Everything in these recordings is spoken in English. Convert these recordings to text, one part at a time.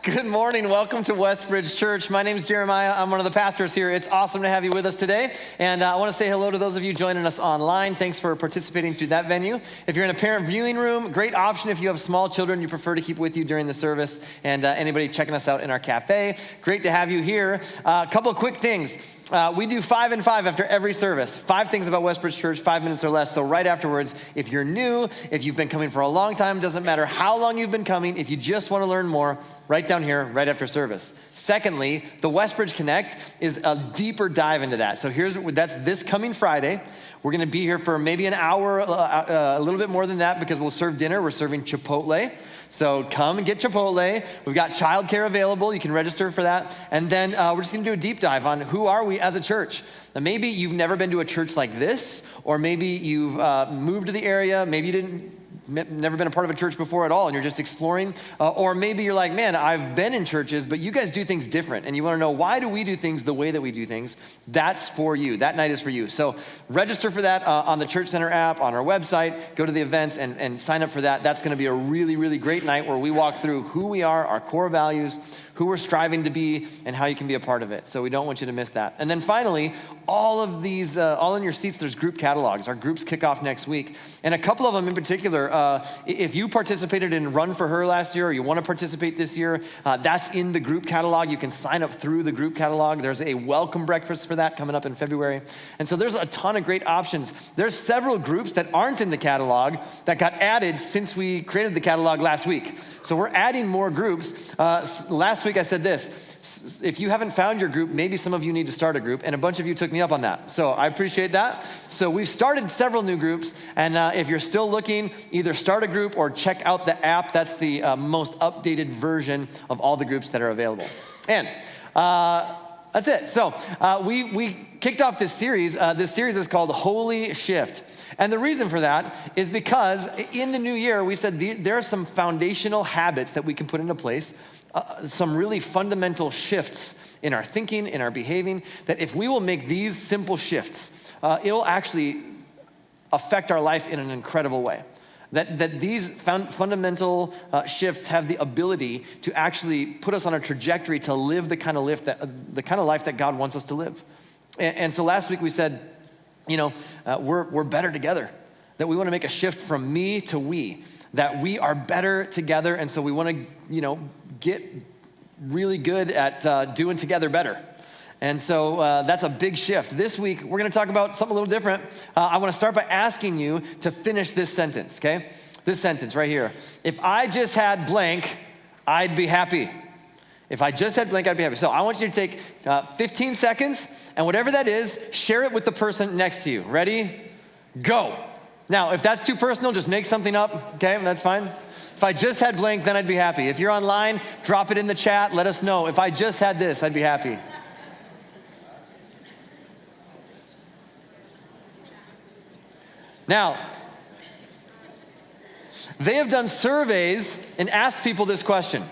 Good morning. Welcome to Westbridge Church. My name is Jeremiah. I'm one of the pastors here. It's awesome to have you with us today. And I want to say hello to those of you joining us online. Thanks for participating through that venue. If you're in a parent viewing room, great option if you have small children you prefer to keep with you during the service. And anybody checking us out in our cafe, great to have you here. A couple of quick things. We do 5 and 5 after every service. 5 things about Westbridge Church, 5 minutes or less. So right afterwards, if you're new, if you've been coming for a long time, doesn't matter how long you've been coming, if you just want to learn more, right down here, right after service. Secondly, the Westbridge Connect is a deeper dive into that. So that's this coming Friday. We're going to be here for maybe an hour, a little bit more than that, because we'll serve dinner. We're serving Chipotle. So come and get Chipotle. We've got childcare available. You can register for that. And then we're just going to do a deep dive on who are we as a church. Now, maybe you've never been to a church like this, or maybe you've moved to the area. Maybe you never been a part of a church before at all, and you're just exploring. Or maybe you're like, man, I've been in churches, but you guys do things different. And you want to know, why do we do things the way that we do things? That's for you. That night is for you. So register for that on the Church Center app, on our website. Go to the events and sign up for that. That's going to be a really, really great night where we walk through who we are, our core values, who we're striving to be, and how you can be a part of it. So we don't want you to miss that. And then finally, all of these, all in your seats, there's group catalogs. Our groups kick off next week. And a couple of them in particular, if you participated in Run for Her last year, or you want to participate this year, that's in the group catalog. You can sign up through the group catalog. There's a welcome breakfast for that coming up in February. And so there's a ton of great options. There's several groups that aren't in the catalog that got added since we created the catalog last week. So we're adding more groups. Last week I said this: if you haven't found your group, maybe some of you need to start a group, and a bunch of you took me up on that. So I appreciate that. So we've started several new groups, and if you're still looking, either start a group or check out the app. That's the most updated version of all the groups that are available. And that's it. So we kicked off this series. This series is called Holy Shift. And the reason for that is because in the new year, we said there are some foundational habits that we can put into place, some really fundamental shifts in our thinking, in our behaving, that if we will make these simple shifts, it'll actually affect our life in an incredible way. That these fundamental shifts have the ability to actually put us on a trajectory to live the kind of life that God wants us to live. And so last week we said, we're better together. That we want to make a shift from me to we. That we are better together, and so we want to, get really good at doing together better. And so that's a big shift. This week, we're going to talk about something a little different. I want to start by asking you to finish this sentence, okay? This sentence right here. If I just had blank, I'd be happy. If I just had blank, I'd be happy. So I want you to take 15 seconds, and whatever that is, share it with the person next to you. Ready? Go. Now, if that's too personal, just make something up, okay? That's fine. If I just had blank, then I'd be happy. If you're online, drop it in the chat. Let us know. If I just had this, I'd be happy. Now, they have done surveys and asked people this question.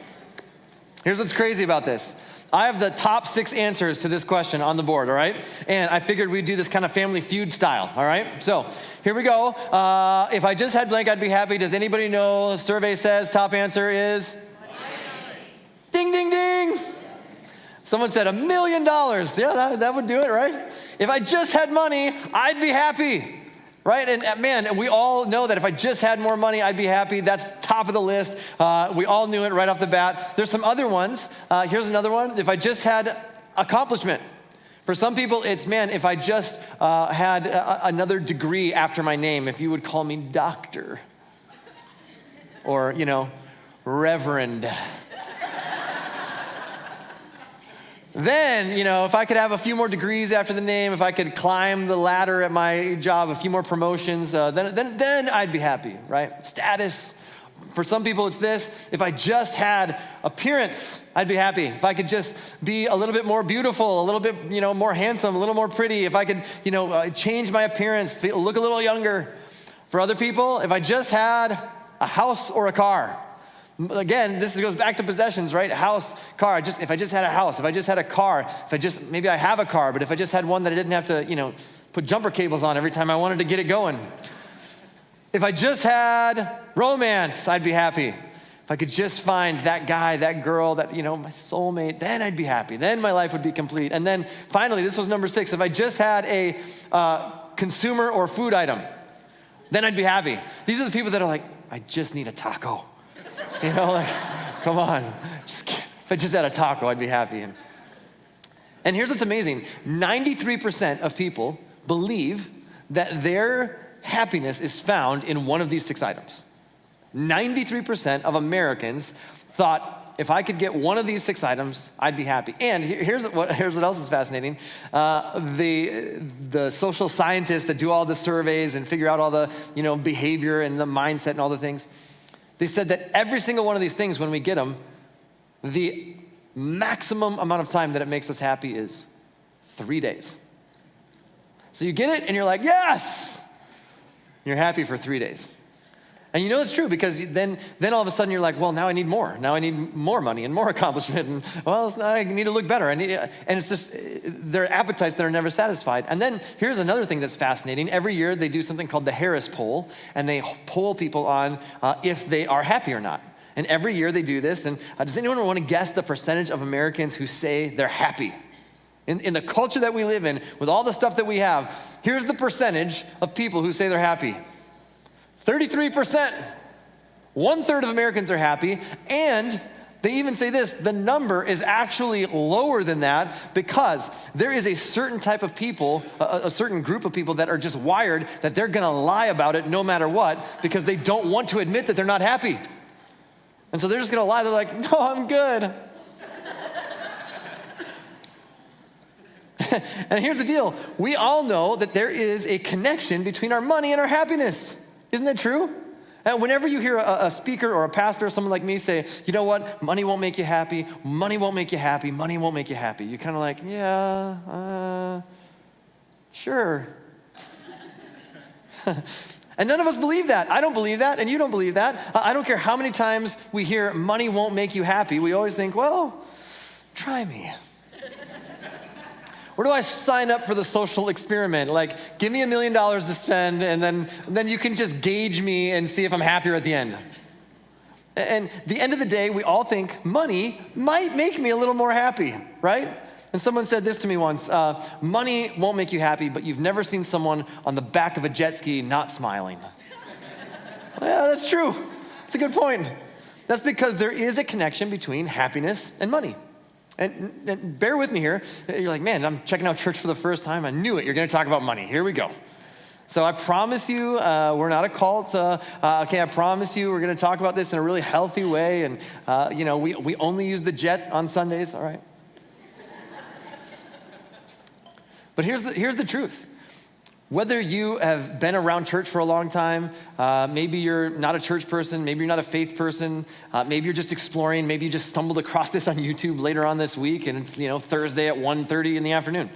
Here's what's crazy about this. I have the top 6 answers to this question on the board, all right? And I figured we'd do this kind of Family Feud style, all right? So here we go. If I just had blank, I'd be happy. Does anybody know? The survey says top answer is? Ding, ding, ding. Someone said $1 million. Yeah, that would do it, right? If I just had money, I'd be happy. Right? And man, we all know that if I just had more money, I'd be happy. That's top of the list. We all knew it right off the bat. There's some other ones. Here's another one. If I just had accomplishment. For some people, it's, man, if I just had another degree after my name, if you would call me doctor or, reverend. Then, if I could have a few more degrees after the name, if I could climb the ladder at my job, a few more promotions, then I'd be happy, right? Status. For some people, it's this. If I just had appearance, I'd be happy. If I could just be a little bit more beautiful, a little bit, more handsome, a little more pretty. If I could, change my appearance, look a little younger. For other people, if I just had a house or a car. Again, this goes back to possessions, right? House, car. If I just had a house, if I just had a car, maybe I have a car, but if I just had one that I didn't have to, put jumper cables on every time I wanted to get it going. If I just had romance, I'd be happy. If I could just find that guy, that girl, that, my soulmate, then I'd be happy. Then my life would be complete. And then finally, this was number 6. If I just had a consumer or food item, then I'd be happy. These are the people that are like, I just need a taco. Come on. If I just had a taco, I'd be happy. And here's what's amazing. 93% of people believe that their happiness is found in one of these 6 items. 93% of Americans thought, if I could get one of these 6 items, I'd be happy. And here's what else is fascinating. The social scientists that do all the surveys and figure out all the behavior and the mindset and all the things, they said that every single one of these things, when we get them, the maximum amount of time that it makes us happy is 3 days. So you get it and you're like, yes! You're happy for 3 days. And it's true, because then all of a sudden you're like, well, now I need more. Now I need more money and more accomplishment. And I need to look better. And it's just, their appetites that are never satisfied. And then here's another thing that's fascinating. Every year they do something called the Harris Poll, and they poll people on if they are happy or not. And every year they do this. And does anyone want to guess the percentage of Americans who say they're happy? In the culture that we live in, with all the stuff that we have, here's the percentage of people who say they're happy. 33%. 1/3 of Americans are happy, and they even say this, the number is actually lower than that because there is a certain type of people, a certain group of people that are just wired that they're gonna lie about it no matter what because they don't want to admit that they're not happy. And so they're just gonna lie, they're like, no, I'm good. And here's the deal, we all know that there is a connection between our money and our happiness. Isn't that true? And whenever you hear a speaker or a pastor or someone like me say, you know what, money won't make you happy, money won't make you happy, money won't make you happy. You're kind of like, yeah, sure. And none of us believe that. I don't believe that, and you don't believe that. I don't care how many times we hear money won't make you happy. We always think, well, try me. Where do I sign up for the social experiment? Like, give me $1 million to spend, and then you can just gauge me and see if I'm happier at the end. And the end of the day, we all think money might make me a little more happy, right? And someone said this to me once, money won't make you happy, but you've never seen someone on the back of a jet ski not smiling. Yeah, that's true. That's a good point. That's because there is a connection between happiness and money. And bear with me here. You're like, man, I'm checking out church for the first time. I knew it. You're going to talk about money. Here we go. So I promise you, we're not a cult. Okay, I promise you, we're going to talk about this in a really healthy way. And, we only use the jet on Sundays, all right? But here's the truth. Whether you have been around church for a long time, maybe you're not a church person, maybe you're not a faith person, maybe you're just exploring, maybe you just stumbled across this on YouTube later on this week and it's, Thursday at 1:30 in the afternoon.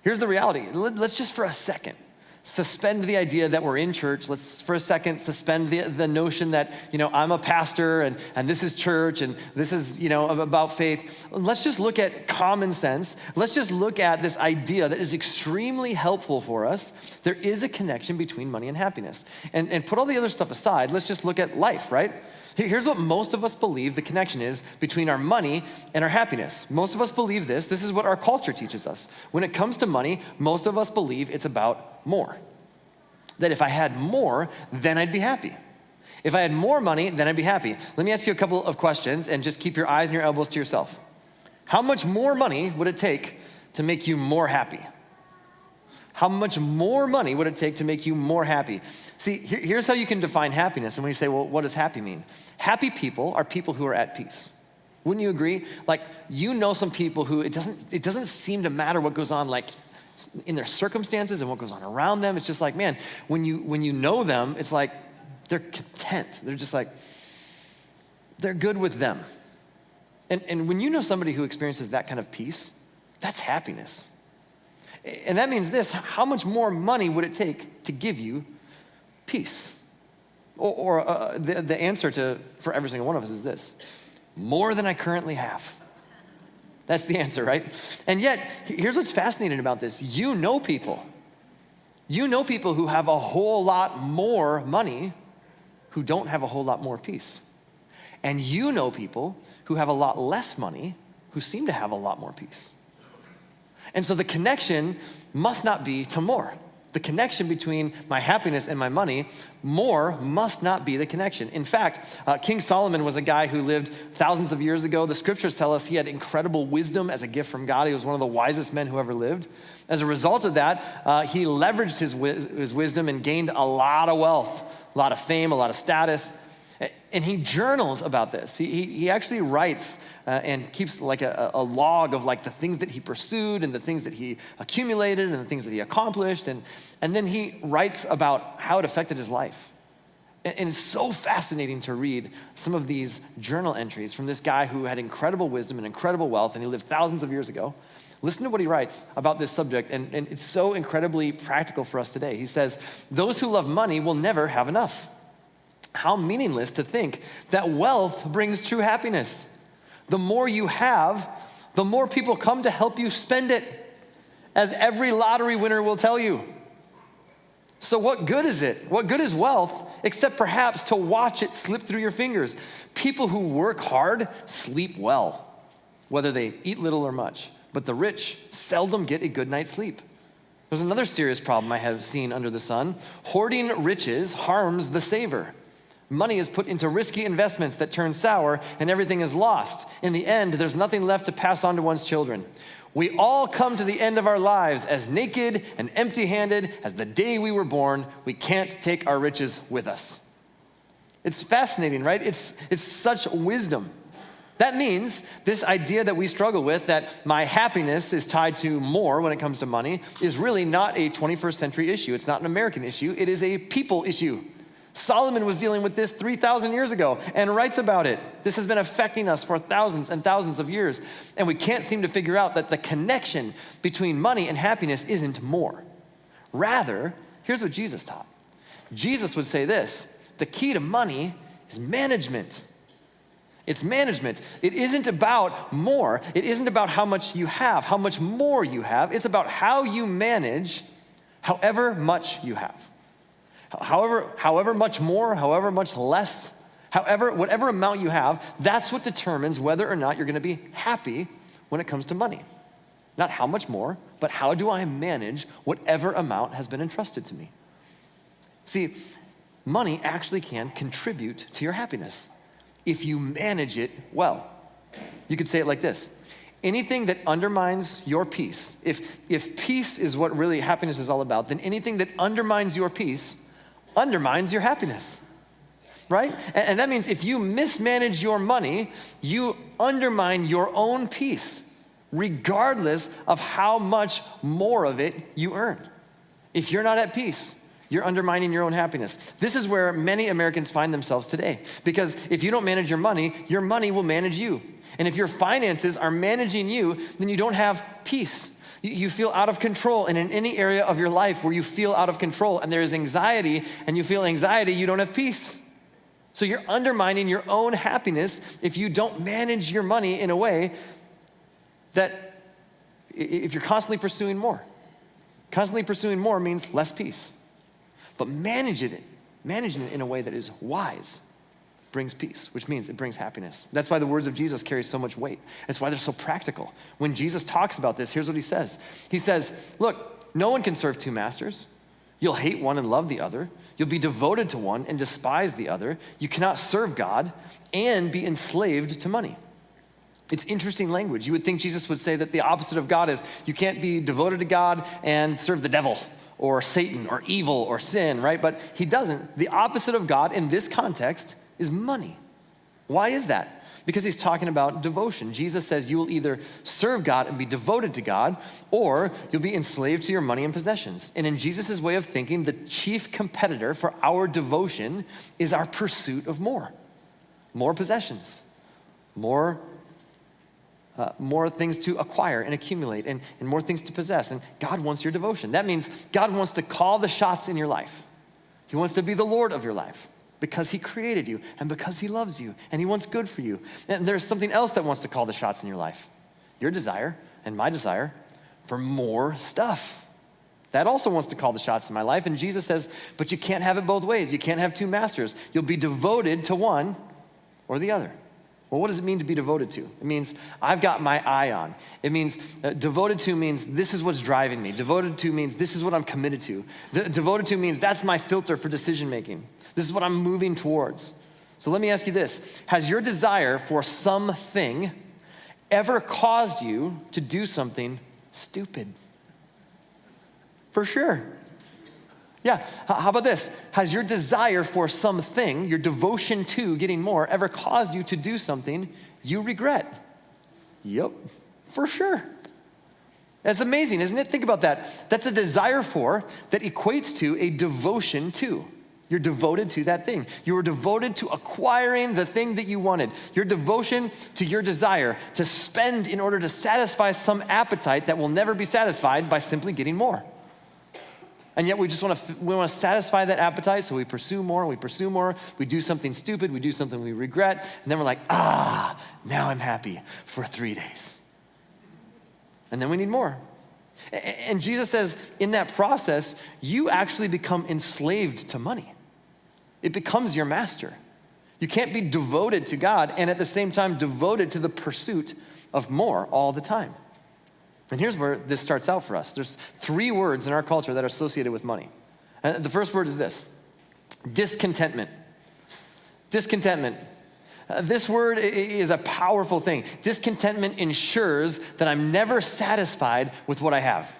Here's the reality. Let's just for a second suspend the idea that we're in church. Let's for a second suspend the notion that, I'm a pastor and this is church and this is, about faith. Let's just look at common sense. Let's just look at this idea that is extremely helpful for us. There is a connection between money and happiness. And put all the other stuff aside, let's just look at life, right? Here's what most of us believe the connection is between our money and our happiness. Most of us believe this. This is what our culture teaches us. When it comes to money, most of us believe it's about more. That if I had more, then I'd be happy. If I had more money, then I'd be happy. Let me ask you a couple of questions and just keep your eyes and your elbows to yourself. How much more money would it take to make you more happy? How much more money would it take to make you more happy? See, here's how you can define happiness. And when you say, well, what does happy mean? Happy people are people who are at peace. Wouldn't you agree? Like, some people who it doesn't seem to matter what goes on, like, in their circumstances and what goes on around them. It's just like, man, when you know them, it's like they're content. They're just like, they're good with them. And when you know somebody who experiences that kind of peace, that's happiness. And that means this, how much more money would it take to give you peace? Or the answer for every single one of us is this, more than I currently have. That's the answer, right? And yet, here's what's fascinating about this. You know people who have a whole lot more money who don't have a whole lot more peace. And you know people who have a lot less money who seem to have a lot more peace. And so the connection must not be to more. The connection between my happiness and my money, more must not be the connection. In fact, King Solomon was a guy who lived thousands of years ago. The scriptures tell us he had incredible wisdom as a gift from God. He was one of the wisest men who ever lived. As a result of that, he leveraged his wisdom and gained a lot of wealth, a lot of fame, a lot of status. And he journals about this. He actually writes and keeps like a log of like the things that he pursued and the things that he accumulated and the things that he accomplished. And then he writes about how it affected his life. And it's so fascinating to read some of these journal entries from this guy who had incredible wisdom and incredible wealth, and he lived thousands of years ago. Listen to what he writes about this subject, and it's so incredibly practical for us today. He says, "Those who love money will never have enough. How meaningless to think that wealth brings true happiness. The more you have, the more people come to help you spend it, as every lottery winner will tell you. So what good is it? What good is wealth except perhaps to watch it slip through your fingers? People who work hard sleep well, whether they eat little or much, but the rich seldom get a good night's sleep. There's another serious problem I have seen under the sun. Hoarding riches harms the saver. Money is put into risky investments that turn sour, and everything is lost. In the end, there's nothing left to pass on to one's children. We all come to the end of our lives as naked and empty-handed as the day we were born. We can't take our riches with us." It's fascinating, right? It's such wisdom. That means this idea that we struggle with, that my happiness is tied to more when it comes to money, is really not a 21st century issue. It's not an American issue. It is a people issue. Solomon was dealing with this 3,000 years ago and writes about it. This has been affecting us for thousands and thousands of years, and we can't seem to figure out that the connection between money and happiness isn't more. Rather, here's what Jesus taught. Jesus would say this: the key to money is management. It's management. It isn't about more. It isn't about how much you have, how much more you have. It's about how you manage however much you have. However much more, however much less, whatever amount you have, that's what determines whether or not you're going to be happy when it comes to money. Not how much more, but how do I manage whatever amount has been entrusted to me? See, money actually can contribute to your happiness if you manage it well. You could say it like this: anything that undermines your peace, if peace is what really happiness is all about, then anything that undermines your peace undermines your happiness, right? And that means if you mismanage your money, you undermine your own peace, regardless of how much more of it you earn. If you're not at peace, you're undermining your own happiness. This is where many Americans find themselves today, because if you don't manage your money will manage you. And if your finances are managing you, then you don't have peace. You feel out of control, and in any area of your life where you feel out of control and there is anxiety and you feel anxiety, you don't have peace. So you're undermining your own happiness if you don't manage your money in a way that, if you're constantly pursuing more. Constantly pursuing more means less peace. But managing it in a way that is wise brings peace, which means it brings happiness. That's why the words of Jesus carry so much weight. That's why they're so practical. When Jesus talks about this, here's what he says. He says, look, no one can serve two masters. You'll hate one and love the other. You'll be devoted to one and despise the other. You cannot serve God and be enslaved to money. It's interesting language. You would think Jesus would say that the opposite of God is you can't be devoted to God and serve the devil or Satan or evil or sin, right? But he doesn't. The opposite of God in this context is money. Why is that? Because he's talking about devotion. Jesus says you will either serve God and be devoted to God, or you'll be enslaved to your money and possessions. And in Jesus' way of thinking, the chief competitor for our devotion is our pursuit of more. More possessions, more things to acquire and accumulate, and more things to possess. And God wants your devotion. That means God wants to call the shots in your life. He wants to be the Lord of your life, because he created you and because he loves you and he wants good for you. And there's something else that wants to call the shots in your life. Your desire and my desire for more stuff. That also wants to call the shots in my life. And Jesus says, but you can't have it both ways. You can't have two masters. You'll be devoted to one or the other. Well, what does it mean to be devoted to? It means I've got my eye on. It means devoted to means this is what's driving me. Devoted to means this is what I'm committed to. Devoted to means that's my filter for decision making. This is what I'm moving towards. So let me ask you this. Has your desire for something ever caused you to do something stupid? For sure. Yeah, how about this? Has your desire for something, your devotion to getting more, ever caused you to do something you regret? Yep, for sure. That's amazing, isn't it? Think about that. That's a desire for that equates to a devotion to. You're devoted to that thing. You were devoted to acquiring the thing that you wanted. Your devotion to your desire to spend in order to satisfy some appetite that will never be satisfied by simply getting more. And yet we want to satisfy that appetite, so we pursue more, we do something stupid, we do something we regret, and then we're like, now I'm happy for 3 days. And then we need more. And Jesus says, in that process, you actually become enslaved to money. It becomes your master. You can't be devoted to God and at the same time devoted to the pursuit of more all the time. And here's where this starts out for us. There's 3 words in our culture that are associated with money. And the first word is this: discontentment. Discontentment. This word is a powerful thing. Discontentment ensures that I'm never satisfied with what I have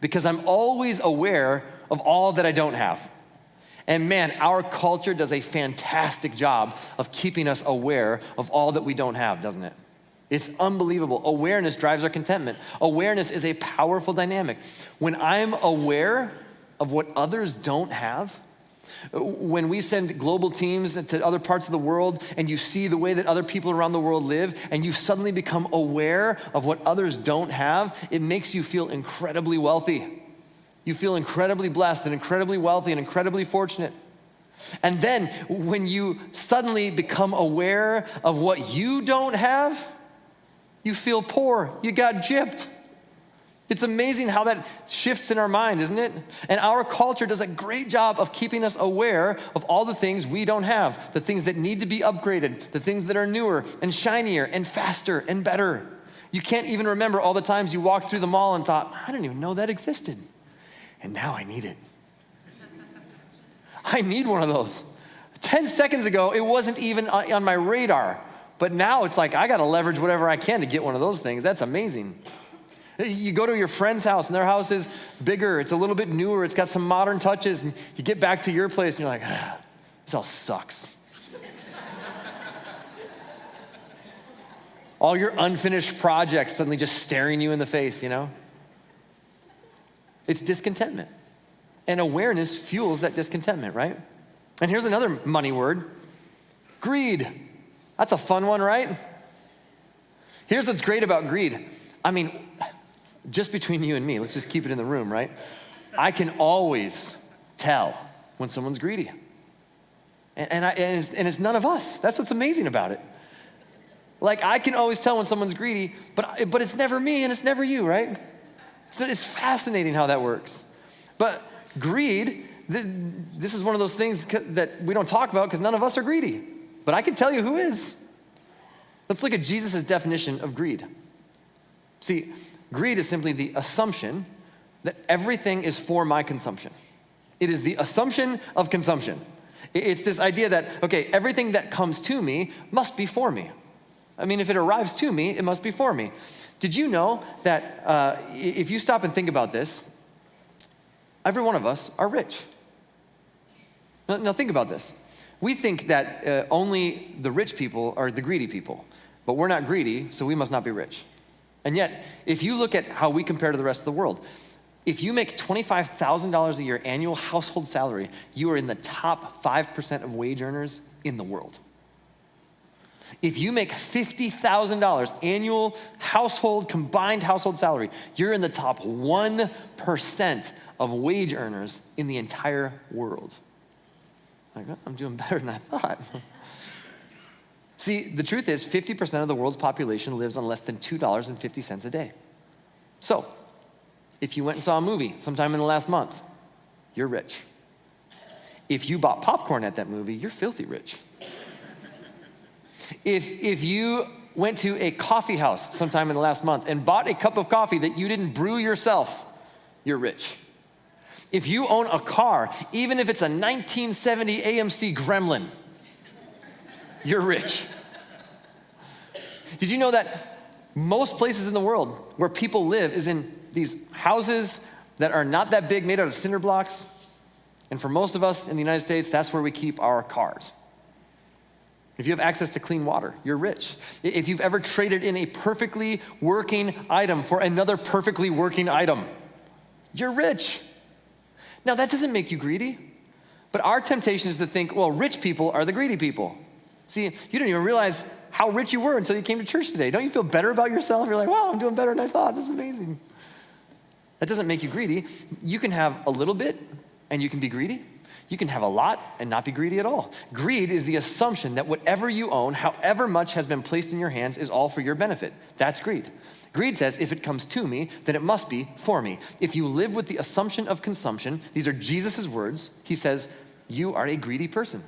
because I'm always aware of all that I don't have. And man, our culture does a fantastic job of keeping us aware of all that we don't have, doesn't it? It's unbelievable. Awareness drives our contentment. Awareness is a powerful dynamic. When I'm aware of what others don't have, when we send global teams to other parts of the world and you see the way that other people around the world live and you suddenly become aware of what others don't have, it makes you feel incredibly wealthy. You feel incredibly blessed and incredibly wealthy and incredibly fortunate. And then when you suddenly become aware of what you don't have, you feel poor. You got gypped. It's amazing how that shifts in our mind, isn't it? And our culture does a great job of keeping us aware of all the things we don't have, the things that need to be upgraded, the things that are newer and shinier and faster and better. You can't even remember all the times you walked through the mall and thought, I didn't even know that existed. And now I need it. I need one of those. 10 seconds ago, it wasn't even on my radar. But now it's like, I gotta leverage whatever I can to get one of those things. That's amazing. You go to your friend's house and their house is bigger. It's a little bit newer. It's got some modern touches. And you get back to your place and you're like, this all sucks. All your unfinished projects suddenly just staring you in the face, you know? It's discontentment. And awareness fuels that discontentment, right? And here's another money word: greed. That's a fun one, right? Here's what's great about greed. I mean, just between you and me, let's just keep it in the room, right? I can always tell when someone's greedy. And it's none of us. That's what's amazing about it. Like, I can always tell when someone's greedy, but it's never me and it's never you, right? So it's fascinating how that works. But greed, this is one of those things that we don't talk about because none of us are greedy. But I can tell you who is. Let's look at Jesus' definition of greed. See, greed is simply the assumption that everything is for my consumption. It is the assumption of consumption. It's this idea that, okay, everything that comes to me must be for me. I mean, if it arrives to me, it must be for me. Did you know that if you stop and think about this, every one of us are rich? Now think about this. We think that only the rich people are the greedy people, but we're not greedy, so we must not be rich. And yet, if you look at how we compare to the rest of the world, if you make $25,000 a year annual household salary, you are in the top 5% of wage earners in the world. If you make $50,000 annual combined household salary, you're in the top 1% of wage earners in the entire world. Like, I'm doing better than I thought. See, the truth is 50% of the world's population lives on less than $2.50 a day. So, if you went and saw a movie sometime in the last month, you're rich. If you bought popcorn at that movie, you're filthy rich. If you went to a coffee house sometime in the last month and bought a cup of coffee that you didn't brew yourself, you're rich. If you own a car, even if it's a 1970 AMC Gremlin, you're rich. Did you know that most places in the world where people live is in these houses that are not that big, made out of cinder blocks? And for most of us in the United States, that's where we keep our cars. If you have access to clean water, you're rich. If you've ever traded in a perfectly working item for another perfectly working item, you're rich. Now, that doesn't make you greedy, but our temptation is to think, well, rich people are the greedy people. See, you didn't even realize how rich you were until you came to church today. Don't you feel better about yourself? You're like, wow, I'm doing better than I thought. This is amazing. That doesn't make you greedy. You can have a little bit and you can be greedy. You can have a lot and not be greedy at all. Greed is the assumption that whatever you own, however much has been placed in your hands, is all for your benefit. That's greed. Greed says, if it comes to me, then it must be for me. If you live with the assumption of consumption, these are Jesus' words, he says, you are a greedy person.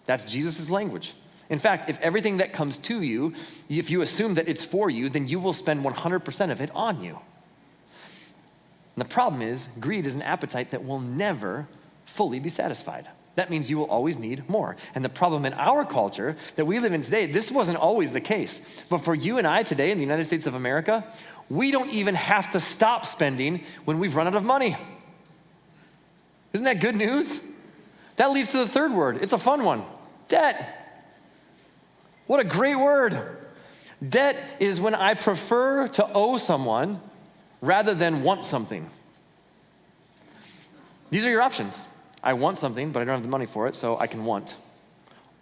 That's Jesus' language. In fact, if everything that comes to you, if you assume that it's for you, then you will spend 100% of it on you. And the problem is, greed is an appetite that will never fully be satisfied. That means you will always need more. And the problem in our culture that we live in today, this wasn't always the case. But for you and I today in the United States of America, we don't even have to stop spending when we've run out of money. Isn't that good news? That leads to the third word. It's a fun one. Debt. What a great word. Debt is when I prefer to owe someone rather than want something. These are your options. I want something, but I don't have the money for it, so I can want.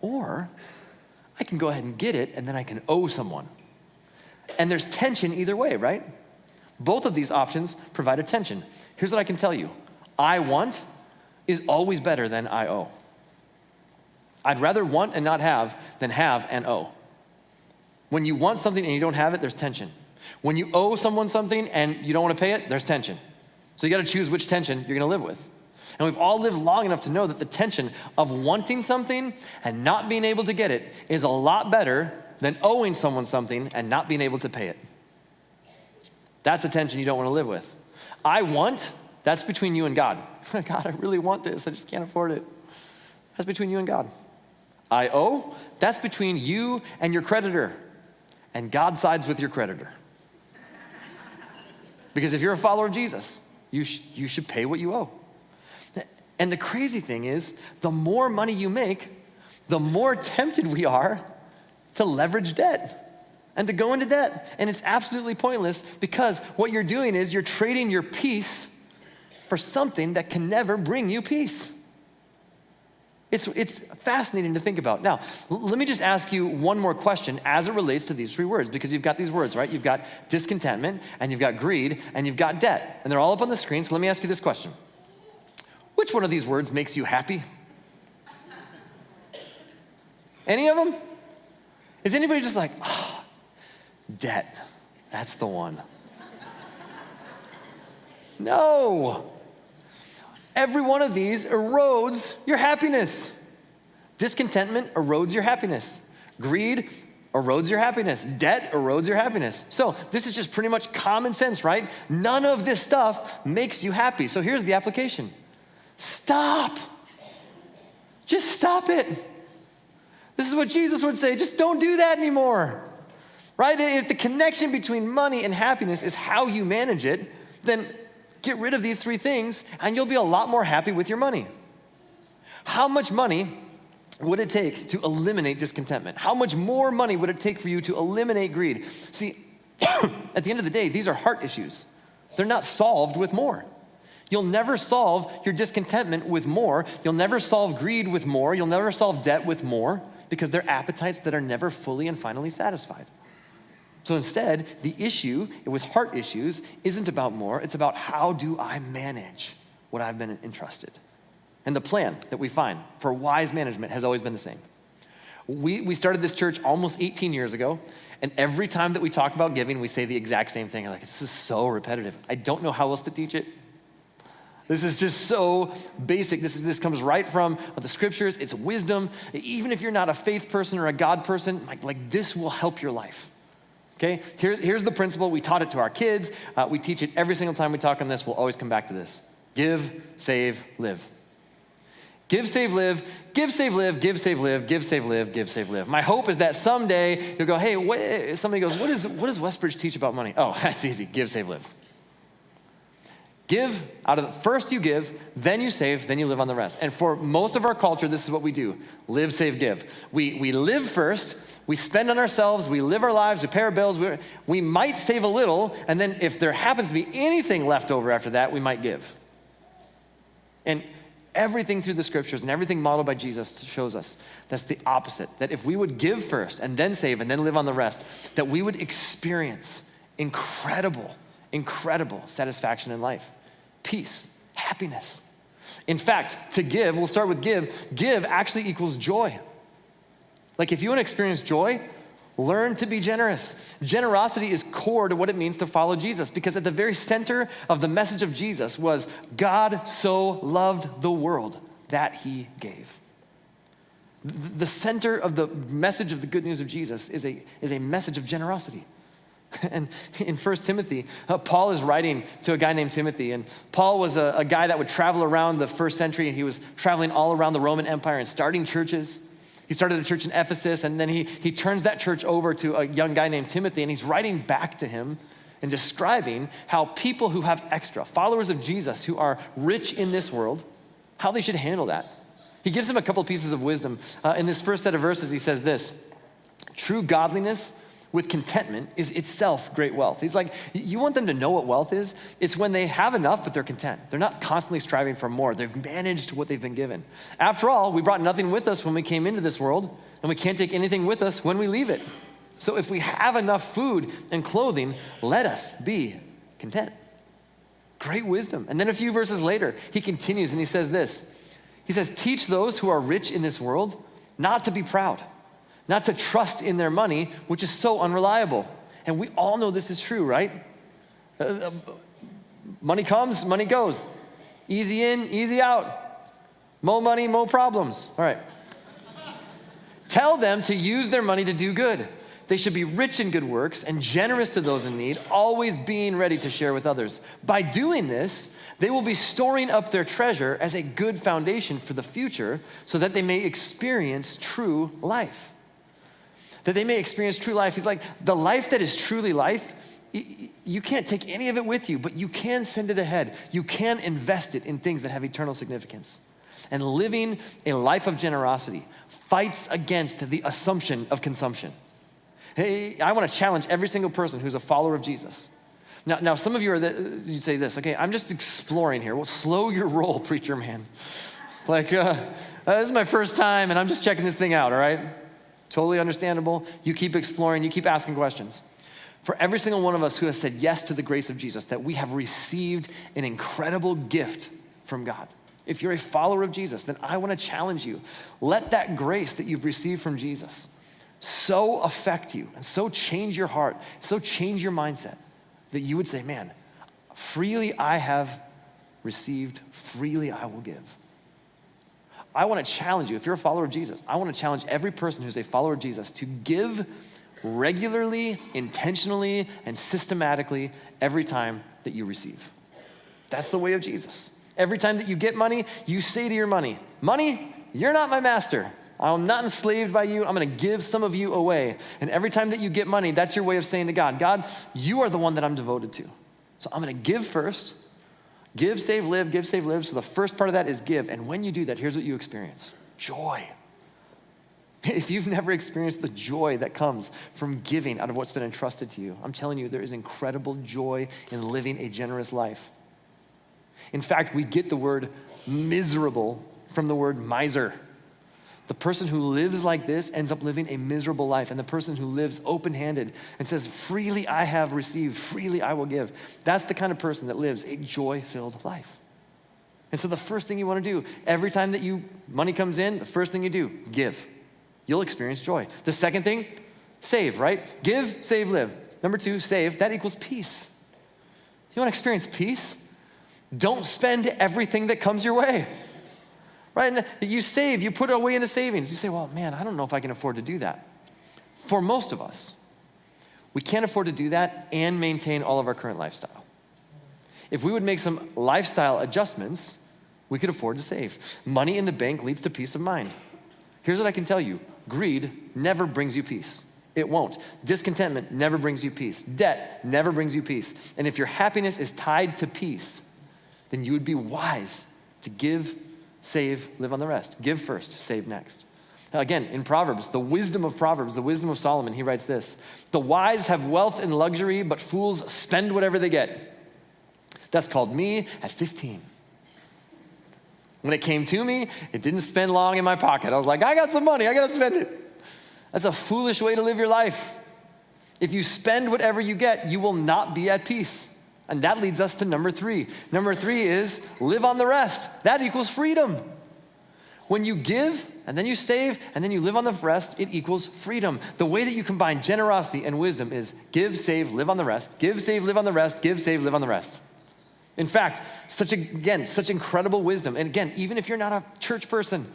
Or I can go ahead and get it, and then I can owe someone. And there's tension either way, right? Both of these options provide a tension. Here's what I can tell you. I want is always better than I owe. I'd rather want and not have than have and owe. When you want something and you don't have it, there's tension. When you owe someone something and you don't want to pay it, there's tension. So you got to choose which tension you're going to live with. And we've all lived long enough to know that the tension of wanting something and not being able to get it is a lot better than owing someone something and not being able to pay it. That's a tension you don't want to live with. I want, that's between you and God. God, I really want this. I just can't afford it. That's between you and God. I owe, that's between you and your creditor. And God sides with your creditor. Because if you're a follower of Jesus, you should pay what you owe. And the crazy thing is, the more money you make, the more tempted we are to leverage debt and to go into debt. And it's absolutely pointless because what you're doing is you're trading your peace for something that can never bring you peace. It's fascinating to think about. Now, let me just ask you one more question as it relates to these three words, because you've got these words, right? You've got discontentment, and you've got greed, and you've got debt. And they're all up on the screen, so let me ask you this question. Which one of these words makes you happy? Any of them? Is anybody just like, oh, debt, that's the one? No. Every one of these erodes your happiness. Discontentment erodes your happiness. Greed erodes your happiness. Debt erodes your happiness. So this is just pretty much common sense, right? None of this stuff makes you happy. So here's the application. Stop. Just stop it. This is what Jesus would say. Just don't do that anymore, right? If the connection between money and happiness is how you manage it, then get rid of these three things and you'll be a lot more happy with your money. How much money would it take to eliminate discontentment? How much more money would it take for you to eliminate greed? See, at the end of the day, these are heart issues. They're not solved with more. You'll never solve your discontentment with more. You'll never solve greed with more. You'll never solve debt with more because they're appetites that are never fully and finally satisfied. So instead, the issue with heart issues isn't about more. It's about how do I manage what I've been entrusted? And the plan that we find for wise management has always been the same. We started this church almost 18 years ago, and every time that we talk about giving, we say the exact same thing. Like, this is so repetitive. I don't know how else to teach it. This is just so basic. This comes right from the scriptures. It's wisdom. Even if you're not a faith person or a God person, like this will help your life. Okay, here's the principle. We taught it to our kids. We teach it every single time we talk on this. We'll always come back to this. Give, save, live. Give, save, live. Give, save, live. Give, save, live. Give, save, live. Give, save, live. My hope is that someday you'll go, hey, somebody goes, what does Westbridge teach about money? Oh, that's easy. Give, save, live. Give first you give, then you save, then you live on the rest. And for most of our culture, this is what we do. Live, save, give. We live first, we spend on ourselves, we live our lives, we pay our bills, we might save a little, and then if there happens to be anything left over after that, we might give. And everything through the scriptures and everything modeled by Jesus shows us that's the opposite. That if we would give first and then save and then live on the rest, that we would experience incredible satisfaction in life. Peace, happiness. In fact, to give, we'll start with give actually equals joy. Like if you want to experience joy, learn to be generous. Generosity is core to what it means to follow Jesus, because at the very center of the message of Jesus was God so loved the world that he gave. The center of the message of the good news of Jesus is a message of generosity. And in 1 Timothy, Paul is writing to a guy named Timothy. And Paul was a guy that would travel around the first century. And he was traveling all around the Roman Empire and starting churches. He started a church in Ephesus. And then he turns that church over to a young guy named Timothy. And he's writing back to him and describing how people who have extra, followers of Jesus who are rich in this world, how they should handle that. He gives him a couple pieces of wisdom. In this first set of verses, he says this: true godliness with contentment is itself great wealth. He's like, you want them to know what wealth is? It's when they have enough, but they're content. They're not constantly striving for more. They've managed what they've been given. After all, we brought nothing with us when we came into this world, and we can't take anything with us when we leave it. So if we have enough food and clothing, let us be content. Great wisdom. And then a few verses later, he continues and he says this. He says, teach those who are rich in this world not to be proud, not to trust in their money, which is so unreliable. And we all know this is true, right? Money comes, money goes. Easy in, easy out. More money, more problems. All right. Tell them to use their money to do good. They should be rich in good works and generous to those in need, always being ready to share with others. By doing this, they will be storing up their treasure as a good foundation for the future so that they may experience true life. That they may experience true life. He's like, the life that is truly life, you can't take any of it with you, but you can send it ahead. You can invest it in things that have eternal significance. And living a life of generosity fights against the assumption of consumption. Hey, I want to challenge every single person who's a follower of Jesus. Now some of you you'd say this, okay, I'm just exploring here. Well, slow your roll, preacher man. Like, this is my first time and I'm just checking this thing out, all right? Totally understandable. You keep exploring, you keep asking questions. For every single one of us who has said yes to the grace of Jesus, that we have received an incredible gift from God. If you're a follower of Jesus, then I want to challenge you. Let that grace that you've received from Jesus so affect you and so change your heart, so change your mindset that you would say, man, freely I have received, freely I will give. I want to challenge you, if you're a follower of Jesus, I want to challenge every person who's a follower of Jesus to give regularly, intentionally, and systematically every time that you receive. That's the way of Jesus. Every time that you get money, you say to your money, money, you're not my master. I'm not enslaved by you. I'm going to give some of you away. And every time that you get money, that's your way of saying to God, God, you are the one that I'm devoted to. So I'm going to give first. Give, save, live, give, save, live. So the first part of that is give. And when you do that, here's what you experience. Joy. If you've never experienced the joy that comes from giving out of what's been entrusted to you, I'm telling you, there is incredible joy in living a generous life. In fact, we get the word miserable from the word miser. The person who lives like this ends up living a miserable life. And the person who lives open-handed and says, freely I have received, freely I will give. That's the kind of person that lives a joy-filled life. And so the first thing you want to do, every time that money comes in, the first thing you do, give. You'll experience joy. The second thing, save, right? Give, save, live. Number 2, save. That equals peace. You want to experience peace? Don't spend everything that comes your way, right? And you save, you put it away into savings. You say, well, man, I don't know if I can afford to do that. For most of us, we can't afford to do that and maintain all of our current lifestyle. If we would make some lifestyle adjustments, we could afford to save. Money in the bank leads to peace of mind. Here's what I can tell you. Greed never brings you peace. It won't. Discontentment never brings you peace. Debt never brings you peace. And if your happiness is tied to peace, then you would be wise to give, save, live on the rest. Give first, save next. Again, in Proverbs, the wisdom of Solomon, he writes this: the wise have wealth and luxury, but fools spend whatever they get. That's called me at 15. When it came to me, it didn't spend long in my pocket. I was like, I got some money, I gotta spend it. That's a foolish way to live your life. If you spend whatever you get, you will not be at peace. And that leads us to number 3. Number 3 is live on the rest. That equals freedom. When you give, and then you save, and then you live on the rest, it equals freedom. The way that you combine generosity and wisdom is give, save, live on the rest. Give, save, live on the rest. Give, save, live on the rest. In fact, such incredible wisdom. And again, even if you're not a church person,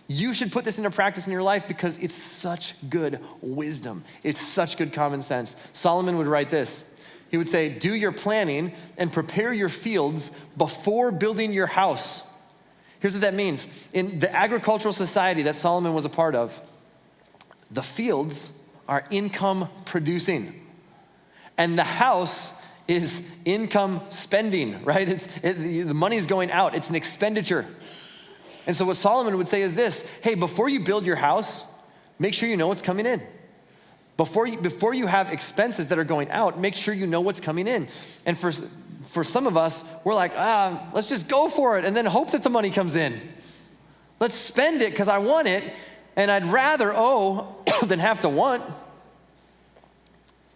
you should put this into practice in your life because it's such good wisdom. It's such good common sense. Solomon would write this. He would say, do your planning and prepare your fields before building your house. Here's what that means. In the agricultural society that Solomon was a part of, the fields are income producing. And the house is income spending, right? The money's going out. It's an expenditure. And so what Solomon would say is this: hey, before you build your house, make sure you know what's coming in. Before you have expenses that are going out, make sure you know what's coming in. And for some of us, we're like, let's just go for it and then hope that the money comes in. Let's spend it because I want it, and I'd rather owe than have to want.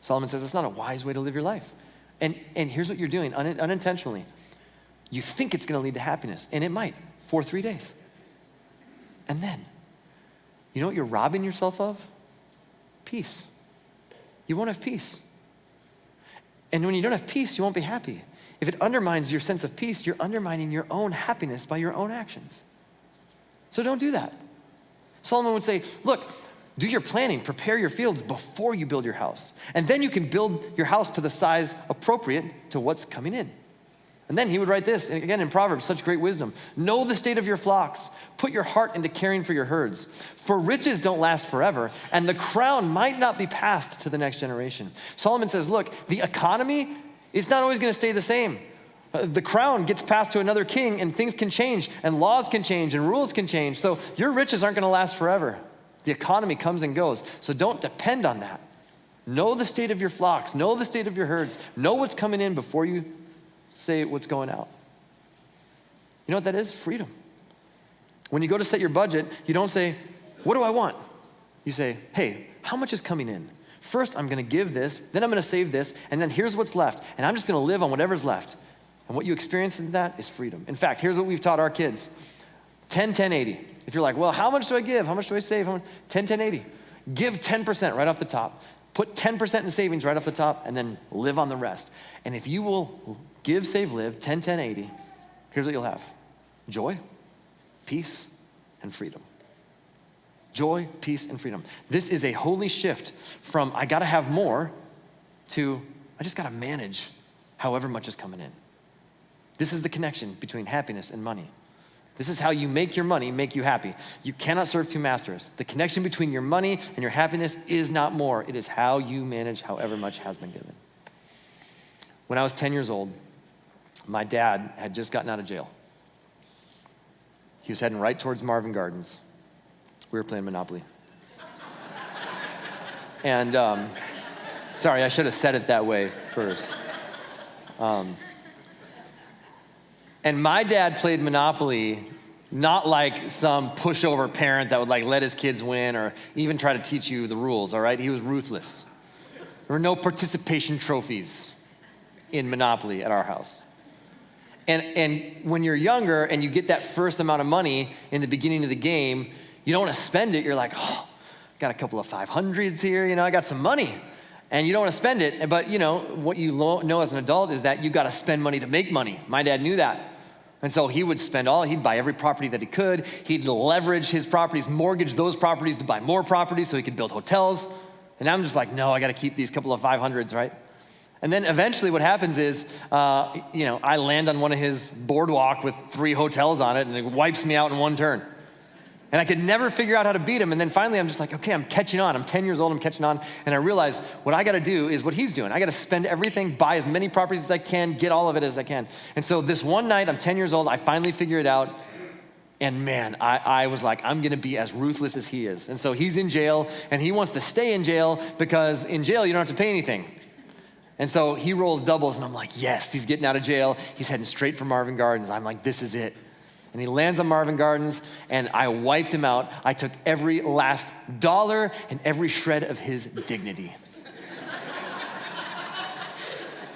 Solomon says it's not a wise way to live your life. And here's what you're doing unintentionally. You think it's going to lead to happiness, and it might, for 3 days. And then, you know what you're robbing yourself of? Peace. You won't have peace. And when you don't have peace, you won't be happy. If it undermines your sense of peace, you're undermining your own happiness by your own actions. So don't do that. Solomon would say, look, do your planning, prepare your fields before you build your house. And then you can build your house to the size appropriate to what's coming in. And then he would write this, and again in Proverbs, such great wisdom. Know the state of your flocks. Put your heart into caring for your herds. For riches don't last forever, and the crown might not be passed to the next generation. Solomon says, look, the economy is not always going to stay the same. The crown gets passed to another king, and things can change, and laws can change, and rules can change. So your riches aren't going to last forever. The economy comes and goes. So don't depend on that. Know the state of your flocks. Know the state of your herds. Know what's coming in before you say what's going out. You know what that is? Freedom. When you go to set your budget, you don't say, what do I want? You say, hey, how much is coming in? First, I'm going to give this, then I'm going to save this, and then here's what's left. And I'm just going to live on whatever's left. And what you experience in that is freedom. In fact, here's what we've taught our kids. 10, 10, 80. If you're like, well, how much do I give? How much do I save? 10, 10, 80. Give 10% right off the top. Put 10% in savings right off the top, and then live on the rest. And if you will give, save, live, 10, 10, 80, here's what you'll have. Joy, peace, and freedom. Joy, peace, and freedom. This is a holy shift from I gotta have more to I just gotta manage however much is coming in. This is the connection between happiness and money. This is how you make your money make you happy. You cannot serve two masters. The connection between your money and your happiness is not more. It is how you manage however much has been given. When I was 10 years old, my dad had just gotten out of jail. He was heading right towards Marvin Gardens. We were playing Monopoly. And sorry, I should have said it that way first. And my dad played Monopoly not like some pushover parent that would like let his kids win or even try to teach you the rules, all right? He was ruthless. There were no participation trophies in Monopoly at our house. And when you're younger and you get that first amount of money in the beginning of the game, you don't want to spend it. You're like, oh, got a couple of 500s here, I got some money. And you don't want to spend it, but what you know as an adult is that you got to spend money to make money. My dad knew that. And so he would he'd buy every property that he could. He'd leverage his properties, mortgage those properties to buy more properties so he could build hotels. And I'm just like, no, I got to keep these couple of 500s, right? And then eventually what happens is, I land on one of his boardwalk with 3 hotels on it, and it wipes me out in one turn. And I could never figure out how to beat him. And then finally I'm just like, okay, I'm catching on. I'm 10 years old, I'm catching on. And I realize what I got to do is what he's doing. I got to spend everything, buy as many properties as I can, get all of it as I can. And so this one night, I'm 10 years old, I finally figure it out. And man, I was like, I'm gonna be as ruthless as he is. And so he's in jail, and he wants to stay in jail because in jail, you don't have to pay anything. And so he rolls doubles, and I'm like, yes, he's getting out of jail. He's heading straight for Marvin Gardens. I'm like, this is it. And he lands on Marvin Gardens, and I wiped him out. I took every last dollar and every shred of his dignity.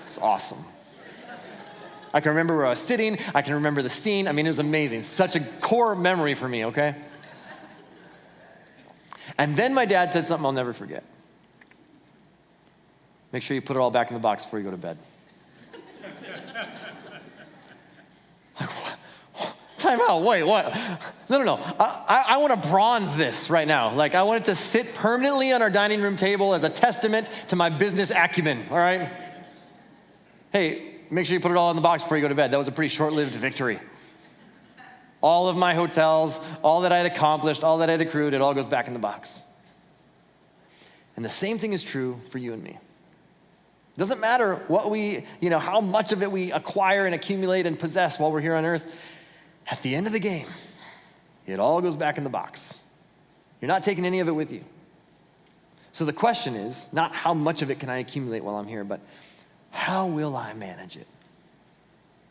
It's awesome. I can remember where I was sitting. I can remember the scene. I mean, it was amazing. Such a core memory for me, okay? And then my dad said something I'll never forget. Make sure you put it all back in the box before you go to bed. Like, what? Time out, wait, what? No. I want to bronze this right now. Like, I want it to sit permanently on our dining room table as a testament to my business acumen, all right? Hey, make sure you put it all in the box before you go to bed. That was a pretty short-lived victory. All of my hotels, all that I had accomplished, all that I had accrued, it all goes back in the box. And the same thing is true for you and me. It doesn't matter what how much of it we acquire and accumulate and possess while we're here on earth. At the end of the game, it all goes back in the box. You're not taking any of it with you. So the question is, not how much of it can I accumulate while I'm here, but how will I manage it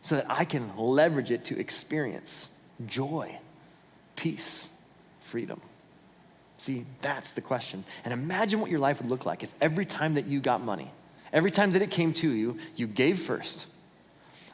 so that I can leverage it to experience joy, peace, freedom? See, that's the question. And imagine what your life would look like if every time that you got money, every time that it came to you, you gave first.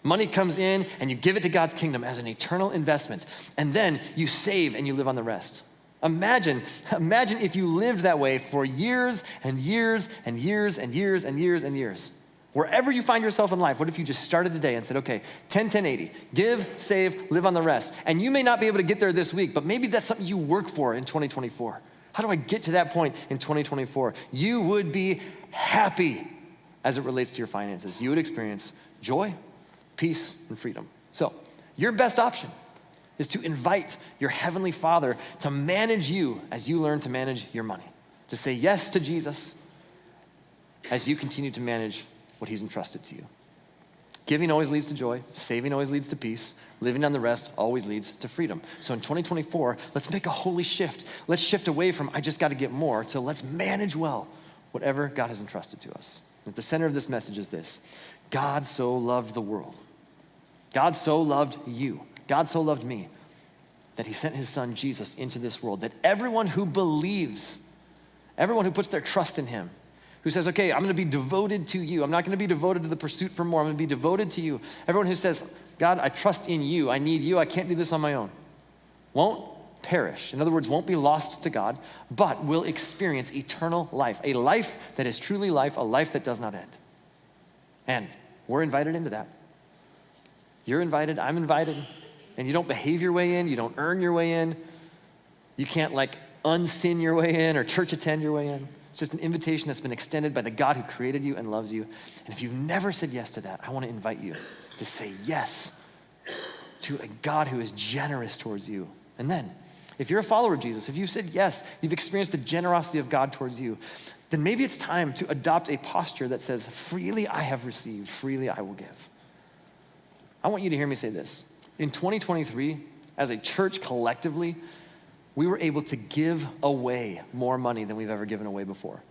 Money comes in and you give it to God's kingdom as an eternal investment, and then you save and you live on the rest. Imagine if you lived that way for years and years and years and years and years and years. Wherever you find yourself in life, what if you just started today and said, okay, 10, 10, 80, give, save, live on the rest. And you may not be able to get there this week, but maybe that's something you work for in 2024. How do I get to that point in 2024? You would be happy as it relates to your finances. You would experience joy, peace, and freedom. So your best option is to invite your Heavenly Father to manage you as you learn to manage your money. To say yes to Jesus as you continue to manage what He's entrusted to you. Giving always leads to joy. Saving always leads to peace. Living on the rest always leads to freedom. So in 2024, let's make a holy shift. Let's shift away from I just got to get more to let's manage well whatever God has entrusted to us. At the center of this message is this: God so loved the world. God so loved you. God so loved me that He sent His Son Jesus into this world, that everyone who believes, everyone who puts their trust in Him, who says, okay, I'm going to be devoted to you. I'm not going to be devoted to the pursuit for more. I'm going to be devoted to you. Everyone who says, God, I trust in you. I need you. I can't do this on my own. Won't perish. In other words, won't be lost to God, but will experience eternal life, a life that is truly life, a life that does not end. And we're invited into that. You're invited. I'm invited. And you don't behave your way in. You don't earn your way in. You can't unsin your way in or church attend your way in. It's just an invitation that's been extended by the God who created you and loves you. And if you've never said yes to that, I want to invite you to say yes to a God who is generous towards you. And then, if you're a follower of Jesus, if you've said yes, you've experienced the generosity of God towards you, then maybe it's time to adopt a posture that says, freely I have received, freely I will give. I want you to hear me say this. In 2023, as a church collectively, we were able to give away more money than we've ever given away before.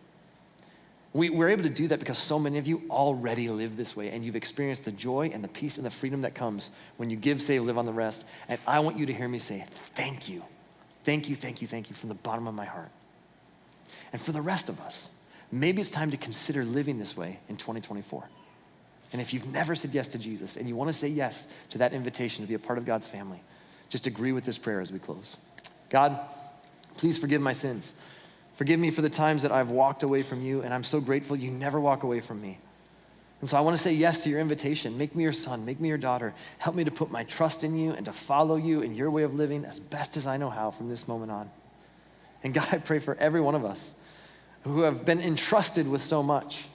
We were able to do that because so many of you already live this way, and you've experienced the joy and the peace and the freedom that comes when you give, save, live on the rest. And I want you to hear me say, thank you. Thank you, thank you, thank you from the bottom of my heart. And for the rest of us, maybe it's time to consider living this way in 2024. And if you've never said yes to Jesus and you want to say yes to that invitation to be a part of God's family, just agree with this prayer as we close. God, please forgive my sins. Forgive me for the times that I've walked away from you, and I'm so grateful you never walk away from me. And so I want to say yes to your invitation. Make me your son, make me your daughter. Help me to put my trust in you and to follow you in your way of living as best as I know how from this moment on. And God, I pray for every one of us who have been entrusted with so much.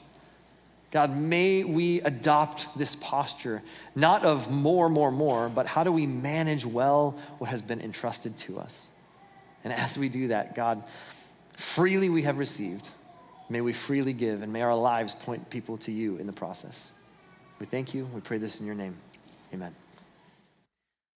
God, may we adopt this posture, not of more, but how do we manage well what has been entrusted to us? And as we do that, God, freely we have received. May we freely give, and may our lives point people to you in the process. We thank you. We pray this in your name. Amen.